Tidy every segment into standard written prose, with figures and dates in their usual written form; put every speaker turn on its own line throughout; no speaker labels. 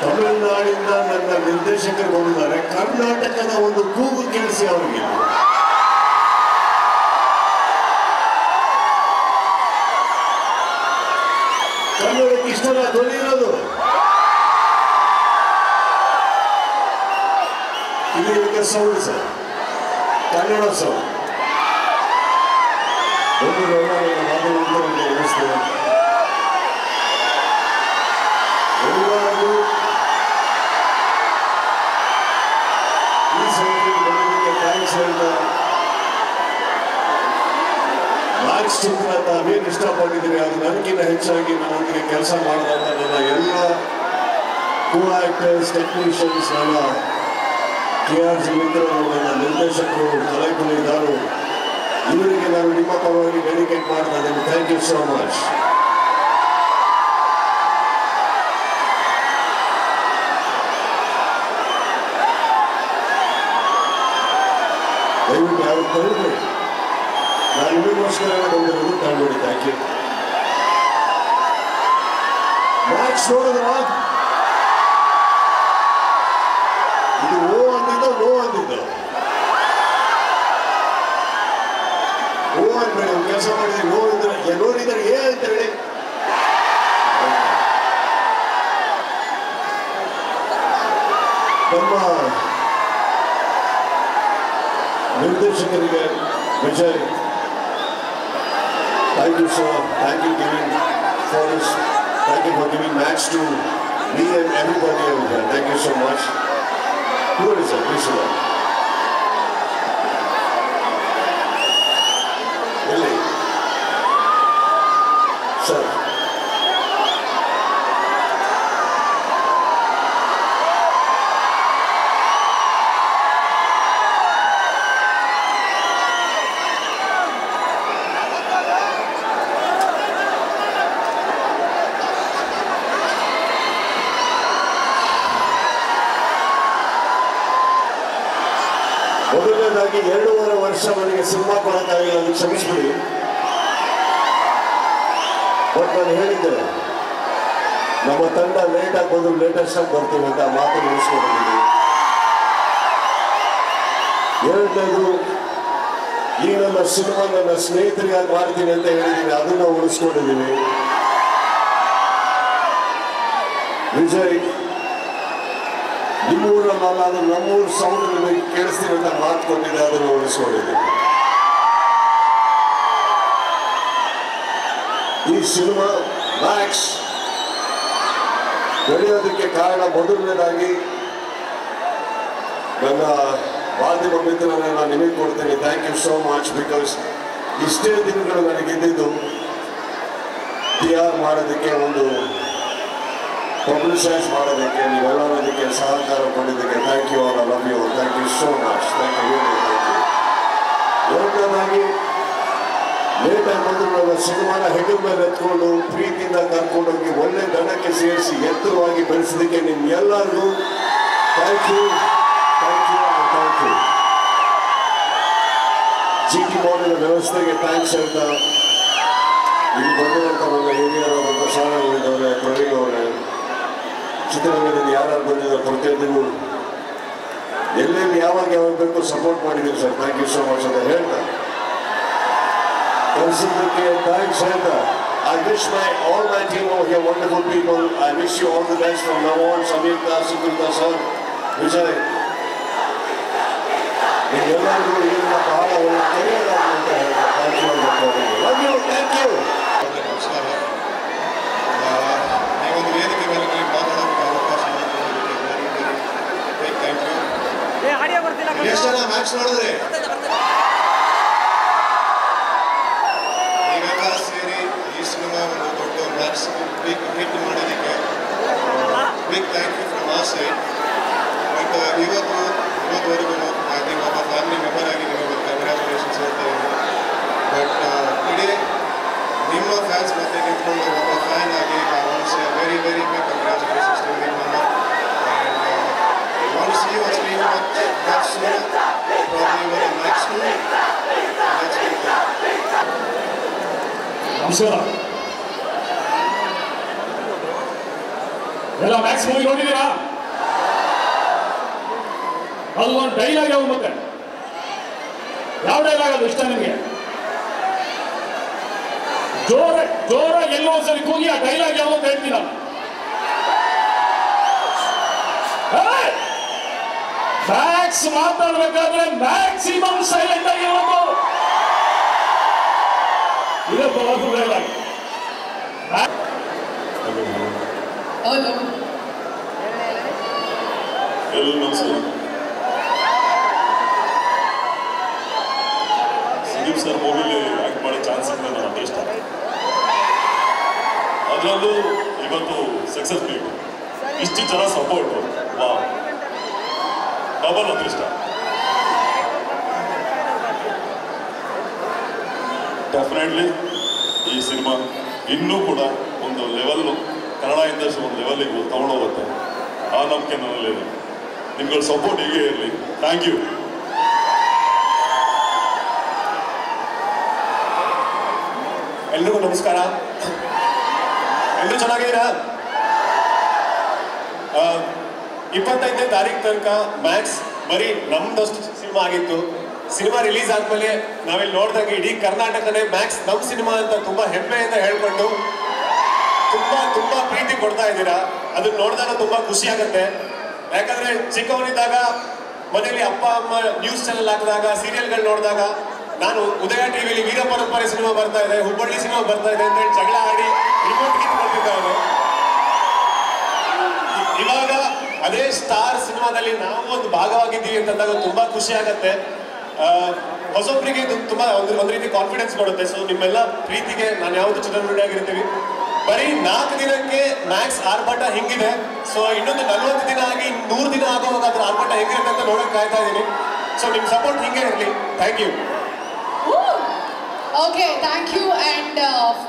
ತಮಿಳುನಾಡಿಂದ ನನ್ನ ನಿರ್ದೇಶಕರು ಬಂದಿದ್ದಾರೆ. ಕರ್ನಾಟಕದ ಒಂದು ಕೂಗು ಕೇಳಿಸಿ ಅವರಿಗೆ. ಕನ್ನಡಕ್ಕೆ ಇಷ್ಟನ ಧ್ವನಿ ಇರೋದು. ಇದು ಸೌಂಡ್ ಸರ್, ಕನ್ನಡ ಸೌಂಡ್. ಒಂದು ಎಲ್ಲರಿಗೂ ಈ ಸಂಗೀತ ಬರೋದಕ್ಕೆ ಥ್ಯಾಂಕ್ಸ್ ಹೇಳ್ತಾ, ಮ್ಯಾಕ್ಸ್ ಚಿತ್ರ ತಾವೇನು ಇಷ್ಟಪಟ್ಟಿದ್ದೀರಿ ಅದು ನನಗಿಂತ ಹೆಚ್ಚಾಗಿ ನನ್ನೊಂದಿಗೆ ಕೆಲಸ ಮಾಡಿದಂಥ ನನ್ನ ಎಲ್ಲ ಕೋ ಆಕ್ಟರ್ಸ್, ಟೆಕ್ನಿಷಿಯನ್ಸ್, ನನ್ನ KRG ಮಿತ್ರರು, ನನ್ನ ನಿರ್ದೇಶಕರು, ಕಲಾವಿದರು, ಇವರಿಗೆ ನಾನು ನಿಮ್ಮ ಪರವಾಗಿ ಡೆಡಿಕೇಟ್ ಮಾಡ್ತಾ ಇದ್ದೇನೆ. Thank you so much. ದಯವಿಟ್ಟು ಯಾರು ತಗೊಳ್ಬೇಡಿ, ನಾನು ನಿಮಗೋಸ್ಕರ ಬಂದಿರೋದು, ತಗೊಳ್ಬೇಡಿ. Thank you. ಮ್ಯಾಕ್ಸ್ ನೋಡಿದ್ರ ಇದು ಓ ಅಂದಿದ್ದ ನೋ ಅಂದಿದ್ದ. ಓ ಅಂದ್ಬೇಡಿ, ಒಂದು ಕೆಲಸ ಮಾಡಿದ್ರೆ ನೋ ಇದ್ರೆ ನೋಡಿದ್ರೆ ಏ ಅಂತ ಹೇಳಿ. ನಮ್ಮ ನಿರ್ದೇಶಕರಿಗೆ Vijay, thank you sir. Thank you giving for this. Thank you for giving Max to me and everybody over here. Thank you so much. Who is it? Please go. Really? Sir. ಮೊದಲನೇದಾಗಿ 2.5 ವರ್ಷ ನನಗೆ ಸಿನಿಮಾ ಕೊಡೋಕ್ಕಾಗಿಲ್ಲ, ಅದು ಕ್ಷಮಿಸ್ಬಿಡಿ. But ನಾನು ಹೇಳಿದ್ದೆ, ನಮ್ಮ ತಂಡ ಲೇಟಾಗಿ ಬಂದು ಲೇಟೆಸ್ಟ್ ಆಗಿ ಬರ್ತೀವಿ ಅಂತ ಮಾತು ಉಳಿಸ್ಕೊಂಡಿದ್ದೀವಿ. ಎರಡನೇದು, ಈ ನನ್ನ ಸಿನಿಮಾ ನನ್ನ ಸ್ನೇಹಿತರಿಗಾಗಿ ಮಾಡ್ತೀನಿ ಅಂತ ಹೇಳಿದ್ದೀನಿ, ಅದನ್ನು ಉಳಿಸ್ಕೊಂಡಿದ್ದೀವಿ. ವಿಜಯ್, ನಿಮ್ಮೂರಲ್ಲ ಅದು ನಮ್ಮೂರು ಸೌಂಡ್ ನಿಮಗೆ ಕೇಳಿಸ್ತೀನಿ ಅಂತ ಮಾತು ಕೊಟ್ಟಿದೆ, ಅದನ್ನು ಉಳಿಸ್ಕೊಂಡಿದ್ದೀವಿ. ಈ ಸಿನಿಮಾ ಮ್ಯಾಕ್ಸ್ ಬೆಳೆಯೋದಕ್ಕೆ ಕಾರಣ ಮೊದಲನೇದಾಗಿ ನನ್ನ ಮಾಧ್ಯಮ ಮಿತ್ರರನ್ನ ನಾನು ನಿಮಗೆ ಕೊಡ್ತೇನೆ. Thank you so much. Because ಇಷ್ಟೇ ದಿನಗಳು ನನಗಿದ್ದಿದ್ದು PR ಮಾಡೋದಕ್ಕೆ, ಒಂದು ಪಬ್ಲಿಸೈಸ್ ಮಾಡೋದಕ್ಕೆ, ನೀವೆಲ್ಲರೂ ಅದಕ್ಕೆ ಸಹಕಾರ ಕೊಟ್ಟಿದ್ದಕ್ಕೆ thank you. All I love you. Thank you so much. Thank you. ಎರಡನೇದಾಗಿ ಲೇಟಾಗಿ ಬಂದು ನನ್ನ ಸಿನಿಮಾನ ಹೆಗಲ ಮೇಲೆ ಎತ್ಕೊಂಡು ಪ್ರೀತಿಯಿಂದ ಕರ್ಕೊಂಡೋಗಿ ಒಳ್ಳೆ ದಣಕ್ಕೆ ಸೇರಿಸಿ ಎತ್ತರವಾಗಿ ಬೆಳೆಸೋದಕ್ಕೆ ನಿಮ್ಗೆಲ್ಲರಿಗೂ thank you. Thank you. Thank you. GT ಮಾಡಿದ ವ್ಯವಸ್ಥೆಗೆ ಥ್ಯಾಂಕ್ಸ್ ಹೇಳ್ತಾ, ಇಲ್ಲಿ ಬಂದಿರುವಂಥ ನನ್ನ ಹಿರಿಯರು, ನನ್ನ ಸಾಣಗಳಿದ್ದವ್ರೆ, ಪ್ರವೀಣ್ ಅವರೇ, ಚಿತ್ರರಂಗದಲ್ಲಿ ಯಾರು ಬಂದಿದ್ದಾರೆ ಪ್ರತಿಯೊಂದಿಗೂ ಎಲ್ಲೆಲ್ಲಿ ಯಾವಾಗ ಬೇಕು ಸಪೋರ್ಟ್ ಮಾಡಿದ್ದೀರಿ ಸರ್. ಥ್ಯಾಂಕ್ ಯು ಸೋ ಮಚ್ ಅಂತ ಹೇಳ್ತಾ, ಕಲಿಸಿದ್ದಕ್ಕೆ ಥ್ಯಾಂಕ್ಸ್ ಹೇಳ್ತಾ, I wish all my team over here, wonderful people, I wish you all the best from now on. Samita, Sukita sir, Vijay, ನೀವೆಲ್ಲರಿಗೂ ಇದರಿಂದ ಬಹಳ ಒಳ್ಳೆ ಕೆರಿಯರ್ ಅಂತ ಹೇಳ್ತಾ ಥ್ಯಾಂಕ್ ಯು ಅಂತ ಲವ್ ಯು. Thank you.
ನಮಸ್ಕಾರ. ಈ ಒಂದು ವೇದಿಕೆ ಮೇಲೆ ನೀವು ಮಾತಾಡೋಕ್ಕೆ ಅವಕಾಶ ಥ್ಯಾಂಕ್ ಯು. ಎಷ್ಟು ಜನ ಮ್ಯಾಚ್ ನೋಡಿದ್ರೆ ನೀವೆಲ್ಲ ಸೇರಿ ಈ ಸಿನಿಮಾ ಒಂದು ದೊಡ್ಡ ಮ್ಯಾಚ್ ಹಿಟ್ ಮಾಡೋದಕ್ಕೆ big thank you from our side. But ಇವತ್ತುವರೆಗೂ ನೀವು ಒಬ್ಬ ಫ್ಯಾಮಿಲಿ ಮೆಂಬರ್ ಆಗಿ ನಿಮಗೆ ಕಂಗ್ರ್ಯಾಚುಲೇಷನ್ಸ್ ಹೇಳ್ತಾ ಇದ್ದೀನಿ. ಬಟ್ ಇಡೀ ನಿಮ್ಮ ಫ್ಯಾನ್ಸ್ ಮತ್ತೆ ನಿಂತ್ಕೊಂಡು ಒಬ್ಬ ಫ್ಯಾನ್ ಆಗಿ I want to say a very very big congratulations to you mama, and I want to see you on screen much soon, probably with the next one. Let's get there.
ನಮಸ್ಕಾರ. ಎಲ್ಲ Max movie ನೋಡಿದ್ದೀರಾ? ಅದು ಒಂದು dialogue ಯಾವ ಮತ್ತೆ ಯಾವ dialogue ಅದು ಇಷ್ಟ ನಿಮಗೆ? ಜೋರ ಎಲ್ಲೋ ಒಂದ್ಸಲಿ ಕೂಗಿ ಆ ಡೈಲಾಗ್ ಯಾವ ಅಂತ ಹೇಳ್ತೀರಾ? ಮ್ಯಾಕ್ಸ್ ಮಾತಾಡ್ಬೇಕಾದ್ರೆ ಮ್ಯಾಕ್ಸಿಮಮ್ ಸೈಲೆಂಟ್ ಆಗಿರೋದು ಇದೇ ಪವರ್ಫುಲ್ ಡೈಲಾಗ್.
ಎಲ್ಲರೂ ನಮಸ್ಕಾರ. ಸುದೀಪ್ ಸರ್ ಮೂವಿಲಿ ಆಕ್ಟ್ ಮಾಡೋ ಚಾನ್ಸ್ ಇದ್ರೆ ನನ್ನ ಅದೃಷ್ಟ. ಅದರಲ್ಲೂ ಇವತ್ತು ಸಕ್ಸಸ್ ಬೇಕು. ಇಷ್ಟು ಜನ ಸಪೋರ್ಟು, ವಾ, ಡಬಲ್ ಅದೃಷ್ಟ. ಡೆಫಿನೆಟ್ಲಿ ಈ ಸಿನಿಮಾ ಇನ್ನೂ ಕೂಡ ಒಂದು ಲೆವೆಲ್ಲು ಕನ್ನಡ ಇಂಡಸ್ಟ್ರಿ ಒಂದು ಲೆವೆಲ್ಲಿಗೆ ತಗೊಂಡೋಗುತ್ತೆ. ಆ ನಂಬಿಕೆ ನನ್ನಲ್ಲಿದೆ. ನಿಮ್ಗಳ ಸಪೋರ್ಟ್ ಹೀಗೆ ಇರಲಿ. Thank you.
ಎಲ್ರಿಗೂ ನಮಸ್ಕಾರ. ಎಲ್ಲರೂ ಚೆನ್ನಾಗಿದ್ದೀರಾ? 25ನೇ ತಾರೀಕು ತನಕ ಮ್ಯಾಕ್ಸ್ ಬರೀ ನಮ್ದಷ್ಟು ಸಿನಿಮಾ ಆಗಿತ್ತು. ಸಿನಿಮಾ ರಿಲೀಸ್ ಆದ್ಮೇಲೆ ನಾವಿಲ್ಲಿ ನೋಡಿದಾಗ ಇಡೀ ಕರ್ನಾಟಕನೇ ಮ್ಯಾಕ್ಸ್ ನಮ್ಮ ಸಿನಿಮಾ ಅಂತ ತುಂಬಾ ಹೆಮ್ಮೆಯಿಂದ ಹೇಳ್ಕೊಂಡು ತುಂಬಾ ಪ್ರೀತಿ ಕೊಡ್ತಾ ಇದ್ದೀರಾ. ಅದನ್ನ ನೋಡಿದಾಗ ತುಂಬಾ ಖುಷಿ ಆಗುತ್ತೆ. ಯಾಕಂದ್ರೆ ಚಿಕ್ಕವನಿದ್ದಾಗ ಮನೇಲಿ ಅಪ್ಪ ಅಮ್ಮ ನ್ಯೂಸ್ ಚಾನೆಲ್ ಹಾಕಿದಾಗ ಸೀರಿಯಲ್ಗಳು ನೋಡಿದಾಗ ನಾನು ಉದಯ ಟಿವಿಲಿ ವೀರ ಪರಂಪರೆ ಸಿನಿಮಾ ಬರ್ತಾ ಇದೆ, ಹುಬ್ಬಳ್ಳಿ ಸಿನಿಮಾ ಬರ್ತಾ ಇದೆ ಅಂತ ಹೇಳಿ ಜಗಳ ಆಡಿ ರಿಮೋಟ್ ಕಿತ್ಕೊಳ್ತಿದ್ದೆ ಅವನು. ಇವಾಗ ಅದೇ ಸ್ಟಾರ್ ಸಿನಿಮಾದಲ್ಲಿ ನಾವು ಒಂದು ಭಾಗವಾಗಿದ್ದೀವಿ ಅಂತಂದಾಗ ತುಂಬಾ ಖುಷಿ ಆಗತ್ತೆ. ಹೊಸೊಬ್ಬರಿಗೆ ಇದು ತುಂಬಾ ಒಂದು ರೀತಿ ಕಾನ್ಫಿಡೆನ್ಸ್ ಕೊಡುತ್ತೆ. ಸೊ ನಿಮ್ಮೆಲ್ಲ ಪ್ರೀತಿಗೆ ನಾನು ಯಾವತ್ತೂ ಚಿತ್ರನುಡಿಯಾಗಿರ್ತೀವಿ. ಬರೀ 4 ದಿನಕ್ಕೆ ಮ್ಯಾಕ್ಸ್ ಆರ್ಭಟ ಹಿಂಗಿದೆ. ಸೊ ಇನ್ನೊಂದು 40 ದಿನ ಆಗಿ 100 ದಿನ ಆಗುವಾಗ ಅದ್ರ ಆರ್ಭಟ ಹೆಂಗಿರುತ್ತೆ ಅಂತ ನೋಡಕ್ ಕಾಯ್ತಾ ಇದ್ದೀನಿ. ಸೊ ನಿಮ್ ಸಪೋರ್ಟ್ ಹಿಂಗೆ ಇರಲಿ. Thank you.
Okay, thank you. And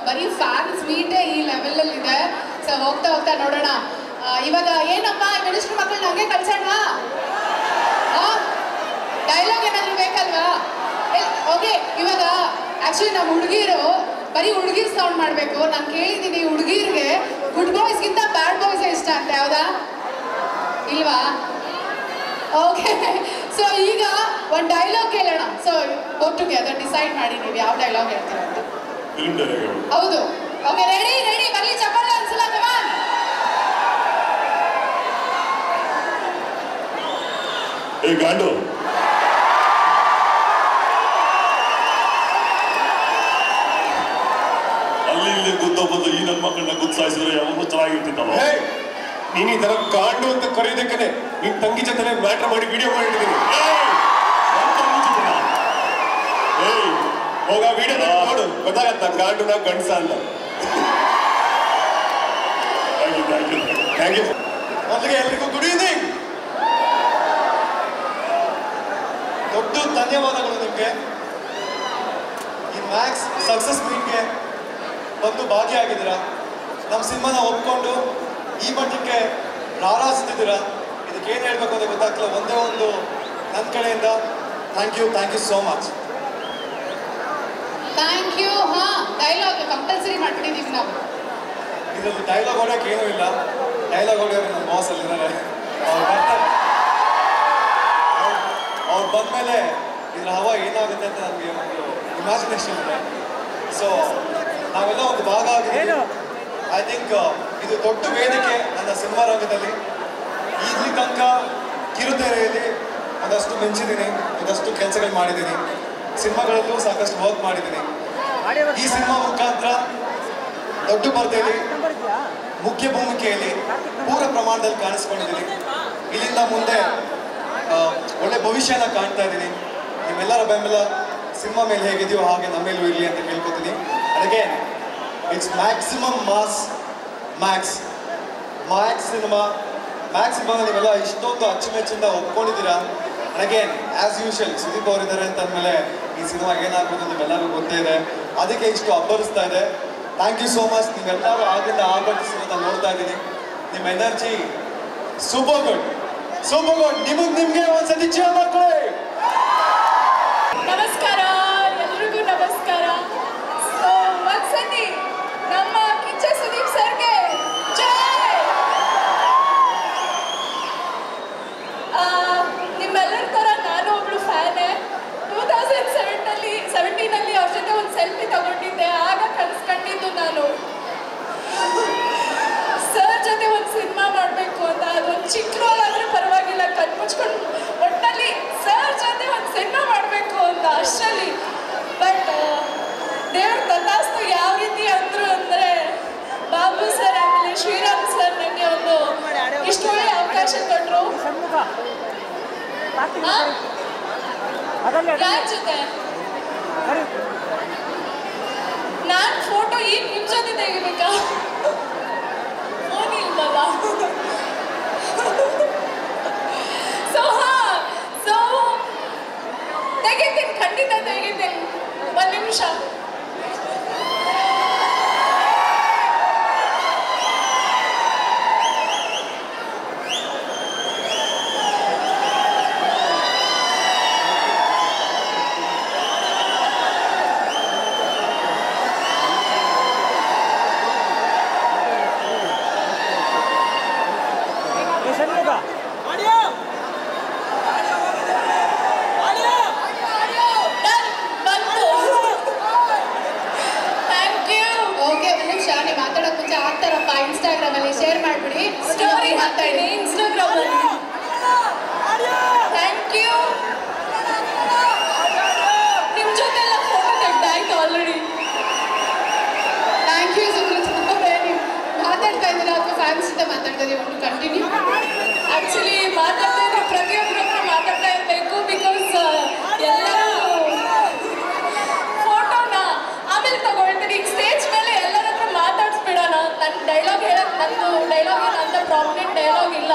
ಬರೀ ಫ್ಯಾನ್ಸ್ ಮೀಟೇ ಈ ಲೆವೆಲ್ ಅಲ್ಲಿ ಇದೆ. ಸೊ ಹೋಗ್ತಾ ನೋಡೋಣ. ಇವಾಗ ಏನಪ್ಪ ಮಿನಿಸ್ಟ್ರ್ ಮಕ್ಕಳನ್ನ ಹಂಗೆ ಕಳ್ಸೋಣವಾ? ಡೈಲಾಗ್ ಏನಾದ್ರು ಬೇಕಲ್ವಾ? ಓಕೆ, ಇವಾಗ ಆಕ್ಚುಲಿ ನಮ್ಮ ಹುಡುಗಿರು ಬರೀ ಹುಡುಗಿರ್ ಸೌಂಡ್ ಮಾಡಬೇಕು. ನಾನು ಕೇಳಿದ್ದೀನಿ ಹುಡುಗಿರ್ಗೆ ಗುಡ್ ಬಾಯ್ಸ್ಗಿಂತ ಬ್ಯಾಡ್ ಬಾಯ್ಸ್ ಇಷ್ಟ ಅಂತ. ಯಾವ್ದಾ? ಇಲ್ವಾ? ಓಕೆ, ಸೊ ಈಗ ಒಂದು ಡೈಲಾಗ್ ಕೇಳೋಣ. ಸೊ ಒಟ್ಟಿಗೆ ಅದನ್ನು ಡಿಸೈಡ್ ಮಾಡಿ ನೀವು ಯಾವ ಡೈಲಾಗ್ ಹೇಳ್ತೀರ ಅಂತ. ಹೌದು. ಓಕೆ, ರೆಡಿ ಬರ್ಲಿ. ಚಪ್ಪಾಳೆ ಅನ್ಸಲ್ಲ. ಕಮಾನ್.
ಏ ಗಾಂಡು, ಅಲ್ಲಿ ಇಲ್ಲಿ ಗುದ್ದೊಬ್ಬದ್ದು ಈ ನನ್ನ ಮಕ್ಕಳನ್ನ ಗುದ್ದಾಯಿಸಿದ್ರೆ ಯಾವಾಗ ಚೆನ್ನಾಗಿರ್ತಿತ್ತಲ್ಲ.
ನೀನು ಈ ತರ ಗಾಂಡು ಅಂತ ಕರೆಯೋದಕ್ಕೆ ನಿನ್ ತಂಗಿ ಜೊತೆ ಮ್ಯಾಟ್ರ್ ಮಾಡಿ ವಿಡಿಯೋ ಮಾಡಿಟ್ಟಿದ್ದೀನಿ. ಹೋಗ ವಿಡಿಯೋ ನೋಡು, ಗೊತ್ತಾಗತ್ತ ಗಾಂಡುನ ಗಂಡಸ ಅಂತ. Thank you. ಮೊದಲಿಗೆ ಎಲ್ರಿಗೂ ಗುಡ್ ಈವ್ನಿಂಗ್. ದೊಡ್ಡ ಧನ್ಯವಾದಗಳು ನಿಮಗೆ. ಈ ಮ್ಯಾಕ್ಸ್ ಸಕ್ಸಸ್ ಮೀಟ್ಗೆ ಬಂದು ಭಾಗಿಯಾಗಿದ್ದೀರಾ. ನಮ್ಮ ಸಿನಿಮಾನ ಒಪ್ಕೊಂಡು ಈ ಮಟ್ಟಕ್ಕೆ ರಾರಾಜಿದ್ದೀರಾ. ಇದಕ್ಕೆ ಏನು ಹೇಳ್ಬೇಕು ಅಂತ ಗೊತ್ತಾಗ್ತಿಲ್ಲ. ಒಂದೇ ಒಂದು ನನ್ನ ಕಡೆಯಿಂದ thank you so much.
Thank you. Dialogue compulsory ಮಾಡ್ಬಿಟ್ಟಿದ್ದೀವಿ ನಾವು.
ಇದರಲ್ಲಿ ಡೈಲಾಗ್ ಹೊಡೆಯೋಕೆ ಏನೂ ಇಲ್ಲ. ಡೈಲಾಗ್ ಹೊಡೆಯೋರು ನಮ್ಮ ಬಾಸ್ ಅಲ್ಲಿದ್ದಾರೆ. ಅವ್ರು ಬಂದಮೇಲೆ ಇದ್ರ ಹವಾ ಏನಾಗುತ್ತೆ ಅಂತ ನನಗೆ ಒಂದು ಇಮ್ಯಾಜಿನೇಷನ್ ಇದೆ. ಸೊ ನಾವೆಲ್ಲ ಒಂದು ಭಾಗ ಆಗಿದ್ದೀವಿ. ಐ ಥಿಂಕ್ ಇದು ದೊಡ್ಡ ವೇದಿಕೆ ನನ್ನ ಸಿನಿಮಾ ರಂಗದಲ್ಲಿ. ಈಗಲಿ ತನಕ ಕಿರುತೆರೆಯಲ್ಲಿ ಒಂದಷ್ಟು ಮಿಂಚಿದ್ದೀನಿ, ಒಂದಷ್ಟು ಕೆಲಸಗಳು ಮಾಡಿದ್ದೀನಿ. ಸಿನಿಮಾಗಳಲ್ಲೂ ಸಾಕಷ್ಟು ವರ್ಕ್ ಮಾಡಿದ್ದೀನಿ. ಈ ಸಿನಿಮಾ ಮುಖಾಂತರ ದೊಡ್ಡ ಪರದೆಯಲ್ಲಿ ಮುಖ್ಯ ಭೂಮಿಕೆಯಲ್ಲಿ ಪೂರ ಪ್ರಮಾಣದಲ್ಲಿ ಕಾಣಿಸ್ಕೊಂಡಿದ್ದೀನಿ. ಇಲ್ಲಿಂದ ಮುಂದೆ ಒಳ್ಳೆ ಭವಿಷ್ಯನ ಕಾಣ್ತಾ ಇದ್ದೀನಿ. ನಿಮ್ಮೆಲ್ಲರ ಬೆಂಬಲ ಸಿನಿಮಾ ಮೇಲೆ ಹೇಗಿದೆಯೋ ಹಾಗೆ ನಮ್ಮ ಮೇಲೂ ಇರಲಿ ಅಂತ ಕೇಳ್ಕೊತೀನಿ. ಅದಕ್ಕೆ it's maximum mass Max cinema. Max cinema ನೀವೆಲ್ಲ ಇಷ್ಟೊಂದು ಅಚ್ಚುಮೆಚ್ಚಿಂದ ಒಪ್ಕೊಂಡಿದ್ದೀರಾ. ಅಗೇನ್ ಆ್ಯಸ್ ಯೂಶುವಲ್ ಸುದೀಪ್ ಅವರಿದ್ದಾರೆ ಅಂತ ಅಂದಮೇಲೆ ಈ ಸಿನಿಮಾ ಏನಾಗ್ಬೋದು ನಿಮ್ಮೆಲ್ಲರಿಗೂ ಗೊತ್ತೇ ಇದೆ. ಅದಕ್ಕೆ ಇಷ್ಟು ಅಬ್ಬರಿಸ್ತಾ ಇದೆ. Thank you so much. ನೀವೆಲ್ಲರೂ ಆಗಿಂದ ಆರ್ಭಟಿಸಿರೋದನ್ನ ನೋಡ್ತಾ ಇದ್ದೀನಿ. ನಿಮ್ಮ ಎನರ್ಜಿ ಸೂಪರ್ ಗುಡ್. ನಿಮಗೆ ಒಂದ್ಸತಿ ಚೇರ್ ಮಾಡ್ಕೊಳ್ಳಿ.
ನಮಸ್ಕಾರ, ಎಲ್ರಿಗೂ ನಮಸ್ಕಾರ. ಸೊ ಒಂದ್ಸತಿ ನಮ್ಮ ಕಿಚ್ಚ ಸುದೀಪ್ ಸರ್ಗೆ ಜೈ.
ಮುಚ್ಕೊಂಡು ಒಟ್ಟಲ್ಲಿ ಸರ್ ಜೊತೆ ಒಂದು ಸಿನಿಮಾ ಮಾಡಬೇಕು ಅಂತ ಅಷ್ಟರಲ್ಲಿ. ಬಟ್ ದೇವ್ರ ತಥಾಸ್ತು ಯಾವ ರೀತಿ ಅಂದರು ಅಂದರೆ ಬಾಬು ಸರ್ ಆಮೇಲೆ ಶ್ರೀರಾಮ್ ಸರ್ ನನಗೆ ಒಂದು ಇಷ್ಟು ಒಳ್ಳೆ ಅವಕಾಶ ಕೊಟ್ಟರು. ಯಾರ ಜೊತೆ ನಾನು ಫೋಟೋ ಈಗ ನಿಮ್ಮ ಜೊತೆ ತೆಗಿಬೇಕಾ? ಫೋನ್ ಇಲ್ವಲ್ಲ. ಸೊ ತೆಗಿತೀನಿ, ಖಂಡಿತ ತೆಗಿತೀನಿ. ಒಂದು ನಿಮಿಷ. ಇನ್ಸ್ಟಾಗ್ರಾಮಲ್ಲಿ ಶೇರ್ ಮಾಡಿಬಿಡಿ, ಸ್ಟೋರಿ ಹಾಕ್ತಾಯಿನಿ ಇನ್ಸ್ಟಾಗ್ರಾಮಲ್ಲಿ. Thank you. ನಿಮ್ಮ ಜೊತೆ ಎಲ್ಲ ಫೋಟೋ ತೆಗ್ದಾಯ್ತು ಆಲ್ರೆಡಿ. Thank you Sukrut. ನೀವು ಮಾತಾಡ್ತಾ ಇದ್ದೀರಾ ಅಥವಾ ಫ್ಯಾನ್ಸ್ ಜೊತೆ ಮಾತಾಡ್ತಾ ಇದ್ದೀವಿ? ಒಂದು ಕಂಟಿನ್ಯೂ. ಆ್ಯಕ್ಚುಲಿ ಮಾತಾಡ್ತಾ ಇದ್ರೆ ಪ್ರತಿಯೊಬ್ಬರ ಹತ್ರ ಮಾತಾಡ್ತಾ ಇರಬೇಕು. ಬಿಕಾಸ್ ಎಲ್ಲರೂ ಫೋಟೋನ ಆಮೇಲೆ ತಗೊಳ್ತೀನಿ. ಈಗ ಸ್ಟೇಜ್ ಮೇಲೆ ಎಲ್ಲರ ಹತ್ರ ಮಾತಾಡಿಸ್ಬಿಡೋಣ. ನನ್ನ ಡೈಲಾಗ್ ಹೇಳಕ್ ನಂದು ಡೈಲಾಗ್ ಏನಂತ ಪ್ರಾಬ್ಲಮ್ ಡೈಲಾಗ್ ಇಲ್ಲ.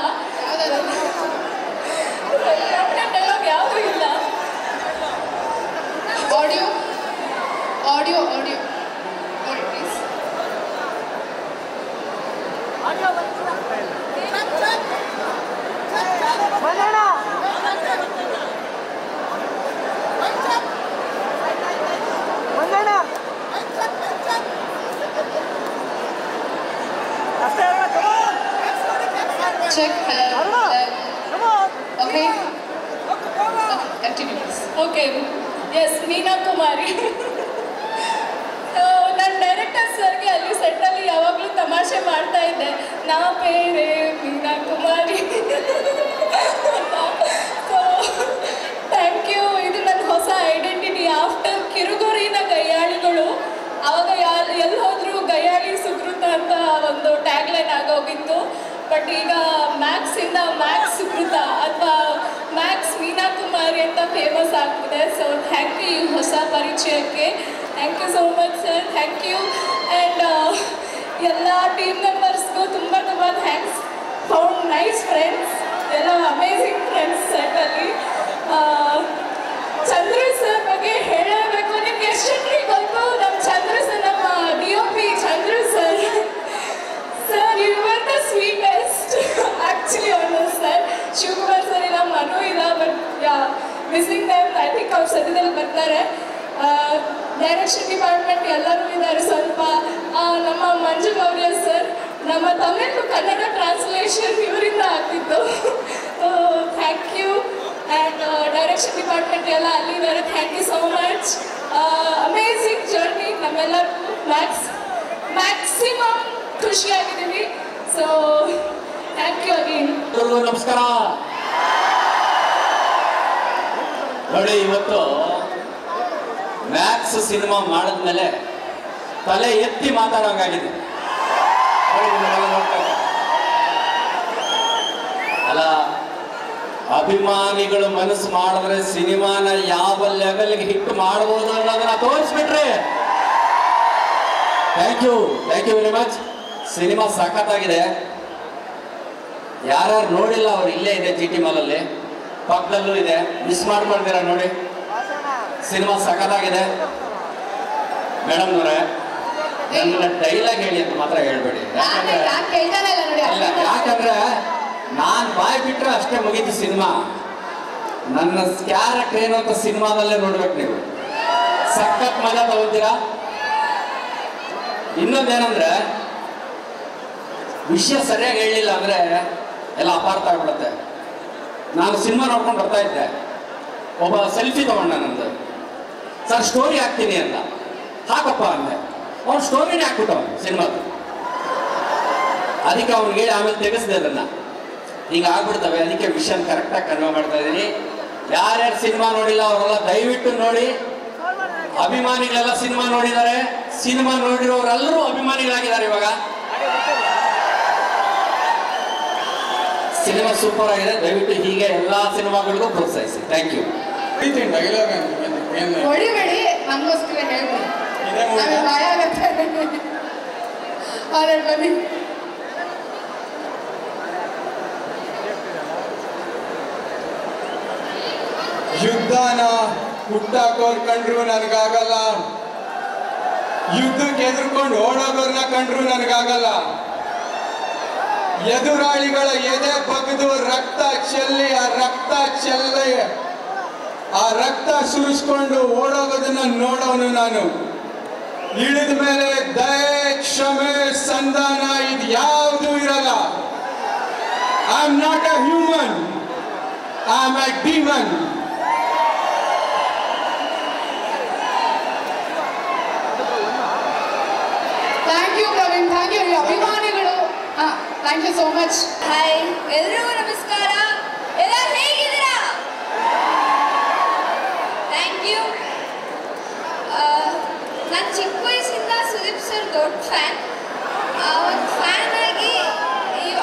ಪ್ರಾಬ್ಲಮ್ ಡೈಲಾಗ್ ಯಾವುದೂ ಇಲ್ಲ. Audio audio audio please. Check. Okay. Continue. Okay. Yes, Meena Kumari. ನನ್ನ ಡೈರೆಕ್ಟರ್ ಸರ್ಗೆ ಅಲ್ಲಿ ಸೆಟ್ಟಲ್ಲಿ ಯಾವಾಗಲೂ ತಮಾಷೆ ಮಾಡ್ತಾ ಇದ್ದೆ. ನಾ ಪೇರೆ Meena Kumari. So thank you. ಇದು ನನ್ನ ಹೊಸ ಐಡೆಂಟಿಟಿ. ಆಫ್ಟರ್ ಕಿರುಗುರಿನ ಗಯ್ಯಾಳಿಗಳು, ಆವಾಗ ಎಲ್ಲಿ ಹೋದರೂ ಗಯ್ಯಾಳಿ ಸುಕೃತ ಅಂತ ಒಂದು ಟ್ಯಾಗ್ಲೈನ್ ಆಗೋಗಿತ್ತು. ಬಟ್ ಈಗ ಮ್ಯಾಕ್ಸಿಂದ ಮ್ಯಾಕ್ಸ್ ಸುಕೃತ ಅಥವಾ ಮ್ಯಾಕ್ಸ್ ಮೀನಾ ಕುಮಾರಿ ಅಂತ ಫೇಮಸ್ ಆಗ್ತಿದೆ. ಸೊ ಥ್ಯಾಂಕ್ ಯು ಈ ಹೊಸ ಪರಿಚಯಕ್ಕೆ. Thank you so much sir. Thank you. And ಎಲ್ಲ ಟೀಮ್ ಮೆಂಬರ್ಸ್ಗೂ ತುಂಬ ತುಂಬ ಥ್ಯಾಂಕ್ಸ್. ಫೌಂಡ್ ನೈಸ್ ಫ್ರೆಂಡ್ಸ್, ಎಲ್ಲ ಅಮೇಝಿಂಗ್ ಫ್ರೆಂಡ್ಸ್ ಸೆಟ್ಟಲ್ಲಿ. ಚಂದ್ರು ಸರ್ ಬಗ್ಗೆ ಹೇಳಬೇಕು. ನಿಮ್ಗೆ ಎಷ್ಟು ಗೊತ್ತು? ನಮ್ಮ ಚಂದ್ರು ಸರ್, ನಮ್ಮ DOP Chandru sir. Sir you are the sweetest actually ಅವನು ಸರ್. ಶಿವಕುಮಾರ್ ಸರ್ ಇಲ್ಲ, ಮನು ಇಲ್ಲ. But yeah missing them. I think ಅವ್ರು ಸದ್ಯದಲ್ಲಿ ಬರ್ತಾರೆ. ಡೈರೆಕ್ಷನ್ ಡಿಪಾರ್ಟ್ಮೆಂಟ್ ಎಲ್ಲರೂ ಇದ್ದಾರೆ ಸ್ವಲ್ಪ. ನಮ್ಮ ಮಂಜು ಗೌರಿಯ ಸರ್, ನಮ್ಮ ತಮಿಳು ಕನ್ನಡ ಟ್ರಾನ್ಸ್ಲೇಷನ್ ಇವರಿಂದ ಆಗ್ತಿತ್ತು. Thank you. And direction department ಎಲ್ಲ ಅಲ್ಲಿದ್ದಾರೆ. Thank you so much. Amazing journey ನಮ್ಮೆಲ್ಲರಿಗೂ. ಮ್ಯಾಕ್ಸಿಮಮ್ ಖುಷಿಯಾಗಿದ್ದೀವಿ. So thank you again.
ನಮಸ್ಕಾರ. ನೋಡಿ, ಇವತ್ತು ಮ್ಯಾಕ್ಸ್ ಸಿನಿಮಾ ಮಾಡಿದ್ಮೇಲೆ ತಲೆ ಎತ್ತಿ ಮಾತಾಡೋಂಗಾಗಿದೆ. ಅಲ್ಲ, ಅಭಿಮಾನಿಗಳು ಮನಸ್ಸು ಮಾಡಿದ್ರೆ ಸಿನಿಮಾನ ಯಾವ ಲೆವೆಲ್ಗೆ ಹಿಟ್ ಮಾಡ್ಬೋದು ಅನ್ನೋದನ್ನ ತೋರಿಸ್ಬಿಟ್ರಿ. Thank you very much. Cinema ಸಖತ್ತಾಗಿದೆ. ಯಾರು ನೋಡಿಲ್ಲ ಅವ್ರು ಇಲ್ಲೇ ಇದೆ, GT ಮಾಲಲ್ಲಿ ಪಕ್ಕದಲ್ಲೂ ಇದೆ. ಮಿಸ್ ಮಾಡ್ಕೊಳ್ತೀರಾ ನೋಡಿ. ಸಿನಿಮಾ ಸಖತ್ತಾಗಿದೆ. ಮೇಡಮ್ನವ್ರೆ, ನನ್ನ ಡೈಲಾಗ್ ಹೇಳಿ ಅಂತ ಮಾತ್ರ ಹೇಳ್ಬೇಡಿ. ಯಾಕಂದ್ರೆ ನಾನು ಬಾಯ್ ಬಿಟ್ರೆ ಅಷ್ಟೇ ಮುಗೀತು ಸಿನಿಮಾ. ನನ್ನ ಕ್ಯಾರೆಕ್ಟರ್ ಏನು ಅಂತ ಸಿನಿಮಾದಲ್ಲೇ ನೋಡ್ಬೇಕು ನೀವು. ಸಖತ್ ಮಜಾ ತಗೋತೀರಾ. ಇನ್ನೊಂದೇನಂದ್ರೆ, ವಿಷಯ ಸರಿಯಾಗಿ ಹೇಳಲಿಲ್ಲ ಅಂದ್ರೆ ಎಲ್ಲ ಅಪಾರ್ಥ ಆಗ್ಬಿಡುತ್ತೆ. ನಾನು ಸಿನಿಮಾ ನೋಡ್ಕೊಂಡು ಬರ್ತಾ ಇದ್ದೆ. ಒಬ್ಬ ಸೆಲ್ಫಿ ತಗೊಂಡ ನಂದು. ಸರ್ ಸ್ಟೋರಿ ಹಾಕ್ತೀನಿ ಅಂತ. ಹಾಕಪ್ಪ ಅಂದೆ. ಅವ್ನು ಸ್ಟೋರಿನೇ ಹಾಕ್ಬಿಟ್ಟು ಸಿನಿಮಾದ. ಅದಕ್ಕೆ ಅವ್ನಿಗೆ ಹೇಳಿ ಆಮೇಲೆ ತೆಗೆಸಿದೆ ಅದನ್ನ. ಈಗ ಆಗ್ಬಿಡ್ತವೆ. ಅದಕ್ಕೆ ವಿಷನ್ ಕರೆಕ್ಟಾಗಿ ಕನ್ವೆ ಮಾಡ್ತಾ ಇದ್ದೀನಿ. ಯಾರ್ಯಾರು ಸಿನಿಮಾ ನೋಡಿಲ್ಲ ಅವರೆಲ್ಲ ದಯವಿಟ್ಟು ನೋಡಿ. ಅಭಿಮಾನಿಗಳೆಲ್ಲ ಸಿನಿಮಾ ನೋಡಿದ್ದಾರೆ. ಸಿನಿಮಾ ನೋಡಿರೋರೆಲ್ಲರೂ ಅಭಿಮಾನಿಗಳಾಗಿದ್ದಾರೆ. ಇವಾಗ ಸಿನಿಮಾ ಸೂಪರ್ ಆಗಿದೆ. ದಯವಿಟ್ಟು ಹೀಗೆ ಎಲ್ಲಾ ಸಿನಿಮಾಗಳಿಗೂ ಪ್ರೋತ್ಸಾಹಿಸಿ. Thank you.
ಡೈಲಾಗ್
ಹೊಡಿಬೇಡಿ, ನಮಗೋಸ್ಕರ ಹೇಳ್ಬಿಡಿ, ನಮಗೆ ಭಯ ಆಗುತ್ತೆ. ಆಲ್ರೆಡಿ ಬನ್ನಿ.
ಯುದ್ಧನ ಹುಟ್ಟಾಕೋರ್ ಕಂಡ್ರು ನನಗಾಗಲ್ಲ, ಯುದ್ಧಕ್ಕೆ ಎದುರ್ಕೊಂಡು ಓಡೋಗೋರ್ನ ಕಂಡ್ರು ನನಗಾಗಲ್ಲ. ಎದುರಾಳಿಗಳ ಎದೆ ಬಗ್ದು ರಕ್ತ ಚೆಲ್ಲಿ ಆ ರಕ್ತ ಸುರಿಸ್ಕೊಂಡು ಓಡೋಗೋದನ್ನ ನೋಡೋನು ನಾನು. ಇಳಿದ ಮೇಲೆ ದಯೆ, ಕ್ಷಮೆ, ಸಂಧಾನ ಇದು ಯಾವುದು ಇರಲ್ಲ. I am not a human, I am a demon.
Thank you Praveen, thank you. ಅಭಿಮಾನಿಗಳು thank you so much.
Hi ಎಲ್ರಿಗೂ ನಮಸ್ಕಾರ. ಎಲ್ಲ ಹೇಗಿದ್ದೀರಾ? Thank you. ನಾನು ಚಿಕ್ಕ ವಯಸ್ಸಿಂದ ಸುದೀಪ್ ಸರ್ ದೊಡ್ಡ ಫ್ಯಾನ್. ಒಂದು ಫ್ಯಾನ್ ಆಗಿ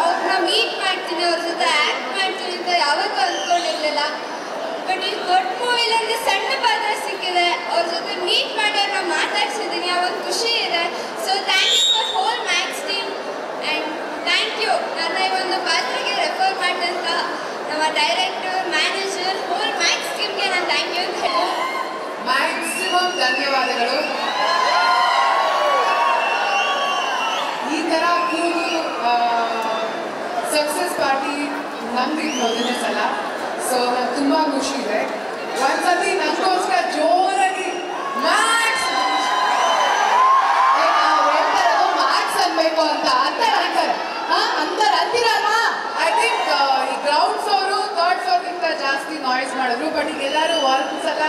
ಅವ್ರನ್ನ ಮೀಟ್ ಮಾಡ್ತೀನಿ, ಅವ್ರ ಜೊತೆ ಆ್ಯಕ್ಟ್ ಮಾಡ್ತೀನಿ ಅಂತ ಯಾವಾಗೂ ಅಂದ್ಕೊಂಡಿರಲಿಲ್ಲ. ಬಟ್ ಈ ದೊಡ್ಡ ಮೂವಿಲಿ ಅಂದರೆ ಸಣ್ಣ ಪಾತ್ರ ಸಿಕ್ಕಿದೆ, ಅವ್ರ ಜೊತೆ ಮೀಟ್ ಮಾಡಿ ಅವ್ರನ್ನ ಮಾತಾಡ್ಸಿದ್ದೀನಿ. ಅವಾಗ ಖುಷಿ ಇದೆ. So thank you for whole Max team and thank you ನನ್ನ ಈ ಒಂದು ಪಾತ್ರಕ್ಕೆ ರೆಫರ್ ಮಾಡಿದಂಥ ನಮ್ಮ ಡೈರೆಕ್ಟರ್, ಮ್ಯಾನೇಜರ್, ಹೋಲ್ ಮ್ಯಾಕ್ಸ್ ಟೀಮ್ಗೆ ನಾನು ಥ್ಯಾಂಕ್ ಯು ಅಂತ ಹೇಳಿ
ಮ್ಯಾಕ್ಸಿಮಮ್ ಧನ್ಯವಾದಗಳು. ಈ ಥರ ಕೂಗು ಸಕ್ಸಸ್ ಪಾರ್ಟಿ ನಮ್ದು ಮೊದಲನೇ ಸಲ. ಸೊ ನಂಗೆ ತುಂಬ ಖುಷಿ ಇದೆ. ಒಂದ್ಸತಿ ನನಗೋಸ್ಕರ ಜೋರಾಗಿ ಮ್ಯಾಕ್ಸ್ ಹೇಳ್ತಾರದು ಮ್ಯಾಕ್ಸ್ ಅನ್ಬೇಕು ಅಂತ ಅಂತಾರೆ ಅಂತೀರಲ್ವಾ? ಐ ಥಿಂಕ್ ಈ ಗ್ರೌಂಡ್ಸ್ ಅವರು ಥರ್ಡ್ ಫ್ಲೋರ್ಗಿಂತ ಜಾಸ್ತಿ ನಾಯ್ಸ್ ಮಾಡಿದ್ರು. ಬಟ್ ಈಗ ಎಲ್ಲರೂ ಒಂದ್ಸಲ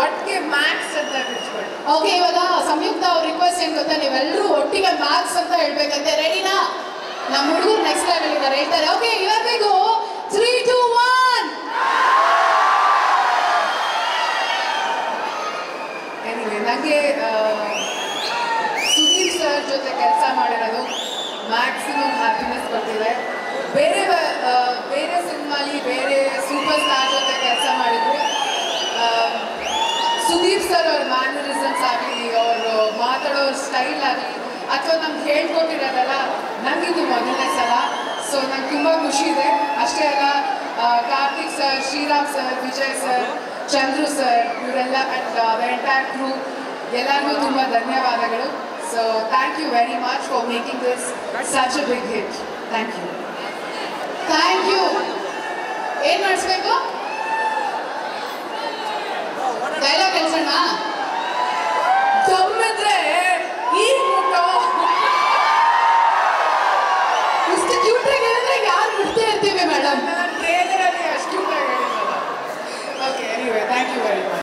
ಒಟ್ಟಿಗೆ ಮ್ಯಾಕ್ಸ್ ಅಂತ ಬಿಡ್ಸ್ಕೊಳ್ಳಿ. ಓಕೆ, ಇವಾಗ ಸಂಯುಕ್ತ ಅವ್ರ ರಿಕ್ವೆಸ್ಟ್ ಏನ್ ಗೊತ್ತಾ, ನೀವೆಲ್ಲರೂ ಒಟ್ಟಿಗೆ ಮ್ಯಾಕ್ಸ್ ಅಂತ ಹೇಳ್ಬೇಕಂತೆ. ರೆಡಿನಾ? ನಮ್ಮ ಹುಡುಗರು ನೆಕ್ಸ್ಟ್ ಲೆವೆಲ್ ಇದ್ದಾರೆ, ಹೇಳ್ತಾರೆ. ಓಕೆ, ಇವಾಗಬೇಕು 3, 2, 1. ಎನಿವೆ, ನನಗೆ ಸುಧೀರ್ ಸರ್ ಜೊತೆ ಕೆಲಸ ಮಾಡಿರೋದು ಮ್ಯಾಕ್ಸಿಮಮ್ ಹ್ಯಾಪಿನೆಸ್ ಕೊಟ್ಟಿದೆ. ಬೇರೆ ಸಿನಿಮಾಲಿ ಬೇರೆ ಸೂಪರ್ ಸ್ಟಾರ್ ಜೊತೆ ಕೆಲಸ ಮಾಡಿದ್ರು. ಸುದೀಪ್ ಸರ್ ಅವ್ರ ಮ್ಯಾನರಿಸಮ್ಸ್ ಆಗಲಿ, ಅವರು ಮಾತಾಡೋ ಸ್ಟೈಲ್ ಆಗಲಿ, ಅಥವಾ ನಮ್ಗೆ ಹೇಳ್ಕೊಟ್ಟಿರೋದಲ್ಲ, ನನಗಿದು ಮೊದಲನೇ ಸಲ. ಸೊ ನಂಗೆ ತುಂಬ ಖುಷಿ ಇದೆ. ಅಷ್ಟೇ ಅಲ್ಲ, Karthik sir, Shriram sir, Vijay sir, Chandru sir, ಇವರೆಲ್ಲ ಆ್ಯಂಡ್ ದ ಎಂಟೈರ್ ಕ್ರೂ ಎಲ್ಲರಿಗೂ ತುಂಬ ಧನ್ಯವಾದಗಳು. So thank you very much for making this such a big hit. Thank you. Thank you. ಏನು ಮಾಡಿಸ್ಬೇಕು? ಡೈಲಾಗ್ ಹೇಳ್ಸೋಣ. ದಮ್ಮಿದ್ರೆ ಈಗ ಮುಟ್ಟೋ. ಇಷ್ಟು ಕ್ಯೂಟಾಗಿ ಹೇಳಿದ್ರೆ ಯಾರು ಬಿಡ್ತಾ ಇರ್ತೀವಿ ಮೇಡಮ್. ನಾನು ಟ್ರೇಲರಲ್ಲಿ ಅಷ್ಟು ಕ್ಯೂಟಾಗಿ ಹೇಳಿದ್ರಲ್ಲ. Okay, anyway thank you very much.